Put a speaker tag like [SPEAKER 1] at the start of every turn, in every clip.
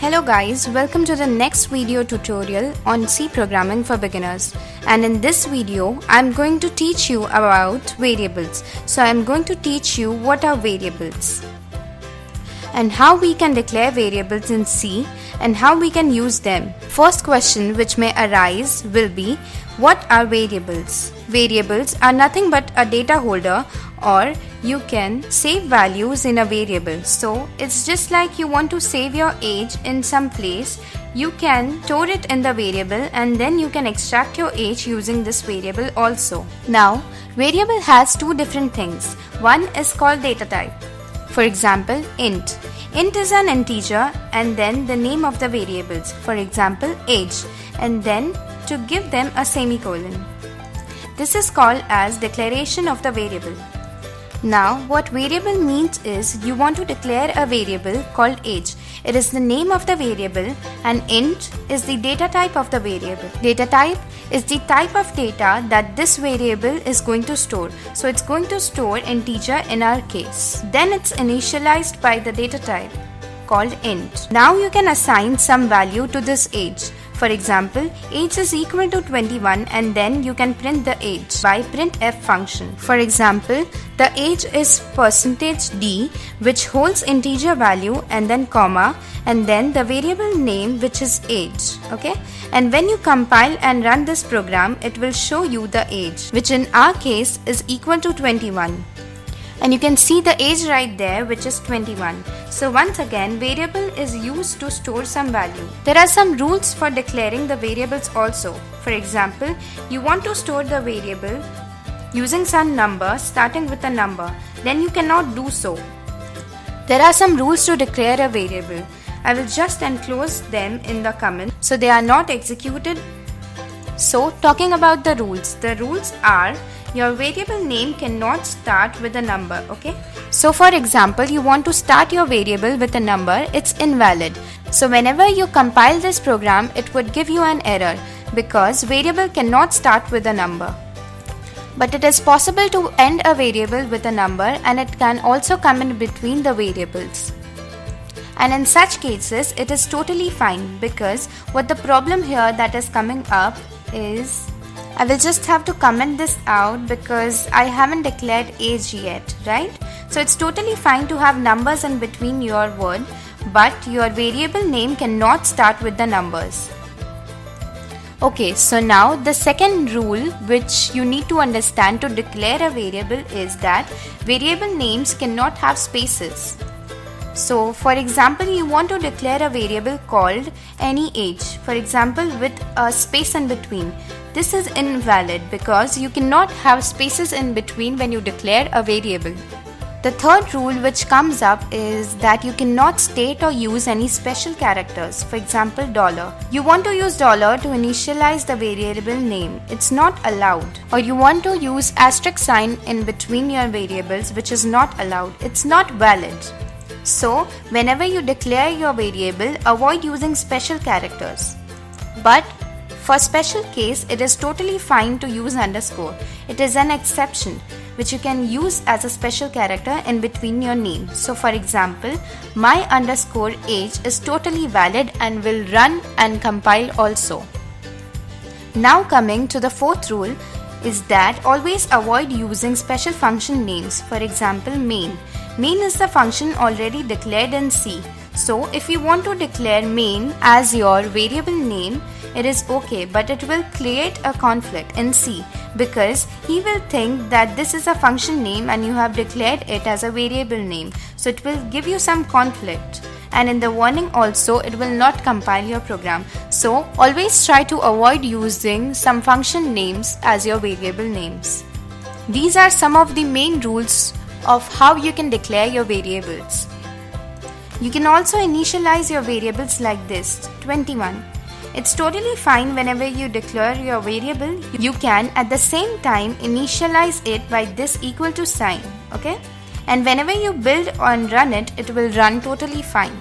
[SPEAKER 1] Hello guys, welcome to the next video tutorial on C programming for beginners. And in this video, I'm going to teach you about variables. So I'm going to teach you what are variables and how we can declare variables in C and how we can use them. First question which may arise will be, what are variables? Variables are nothing but a data holder, or you can save values in a variable. So it's just like you want to save your age in some place, you can store it in the variable and then you can extract your age using this variable also. Now, variable has two different things. One is called data type. For example, int. Int is an integer and then the name of the variables. For example, age, and then to give them a semicolon. This is called as declaration of the variable. Now, what variable means is you want to declare a variable called age. It is the name of the variable and int is the data type of the variable. Data type is the type of data that this variable is going to store. So it's going to store integer in our case. Then it's initialized by the data type called int. Now you can assign some value to this age. For example, age is equal to 21 and then you can print the age by printf function. For example, the age is %d which holds integer value and then comma and then the variable name which is age. Okay? And when you compile and run this program, it will show you the age, which in our case is equal to 21. And you can see the age right there, which is 21. So once again, variable is used to store some value. There are some rules for declaring the variables also. For example, you want to store the variable using some number starting with a number, then you cannot do so. There are some rules to declare a variable. I will just enclose them in the comment so they are not executed. So talking about the rules are, your variable name cannot start with a number, okay? So for example, you want to start your variable with a number, it's invalid. So whenever you compile this program, it would give you an error because variable cannot start with a number. But it is possible to end a variable with a number and it can also come in between the variables. And in such cases, it is totally fine because what the problem here that is coming up is, I will just have to comment this out because I haven't declared age yet, right? So it's totally fine to have numbers in between your word, but your variable name cannot start with the numbers. Okay, so now the second rule which you need to understand to declare a variable is that variable names cannot have spaces. So for example, you want to declare a variable called any age, for example with a space in between. This is invalid because you cannot have spaces in between when you declare a variable. The third rule which comes up is that you cannot state or use any special characters, for example $. You want to use $to initialize the variable name, it's not allowed. Or you want to use asterisk sign in between your variables, which is not allowed, it's not valid. So whenever you declare your variable, avoid using special characters. But for special case, it is totally fine to use underscore. It is an exception which you can use as a special character in between your name. So for example, my underscore age is totally valid and will run and compile also. Now coming to the fourth rule is that always avoid using special function names. For example, main. Main is the function already declared in C. So if you want to declare main as your variable name, it is okay, but it will create a conflict in C because he will think that this is a function name and you have declared it as a variable name. So it will give you some conflict. And in the warning also, it will not compile your program. So always try to avoid using some function names as your variable names. These are some of the main rules of how you can declare your variables. You can also initialize your variables like this, 21. It's totally fine whenever you declare your variable, you can at the same time initialize it by this equal to sign, okay? And whenever you build and run it, it will run totally fine.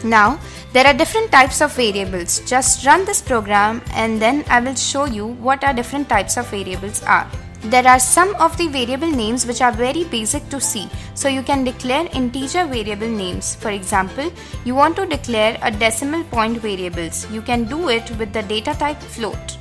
[SPEAKER 1] Now, there are different types of variables. Just run this program and then I will show you what are different types of variables are. There are some of the variable names which are very basic to see. So you can declare integer variable names. For example, you want to declare a decimal point variables. You can do it with the data type float.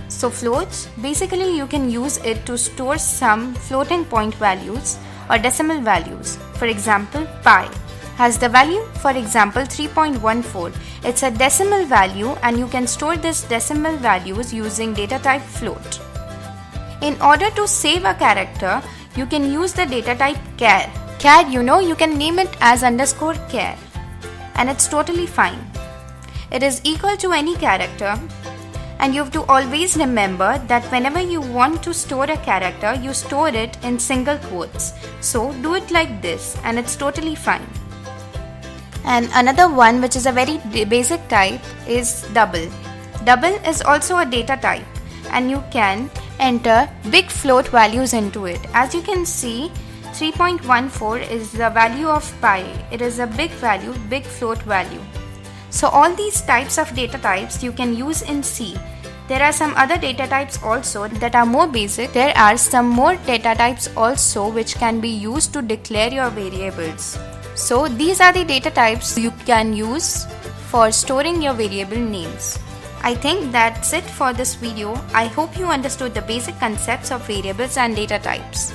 [SPEAKER 1] So floats, basically you can use it to store some floating point values or decimal values. For example, pi has the value, for example, 3.14. It's a decimal value and you can store this decimal values using data type float. In order to save a character, you can use the data type char. Char, you can name it as _char and it's totally fine. It is equal to any character, and you have to always remember that whenever you want to store a character, you store it in single quotes. So do it like this and it's totally fine. And another one which is a very basic type is double. Double is also a data type and you can enter big float values into it. As you can see, 3.14 is the value of pi. It is a big value, big float value. So all these types of data types you can use in C. There are some other data types also that are more basic. There are some more data types also which can be used to declare your variables. So these are the data types you can use for storing your variable names. I think that's it for this video. I hope you understood the basic concepts of variables and data types.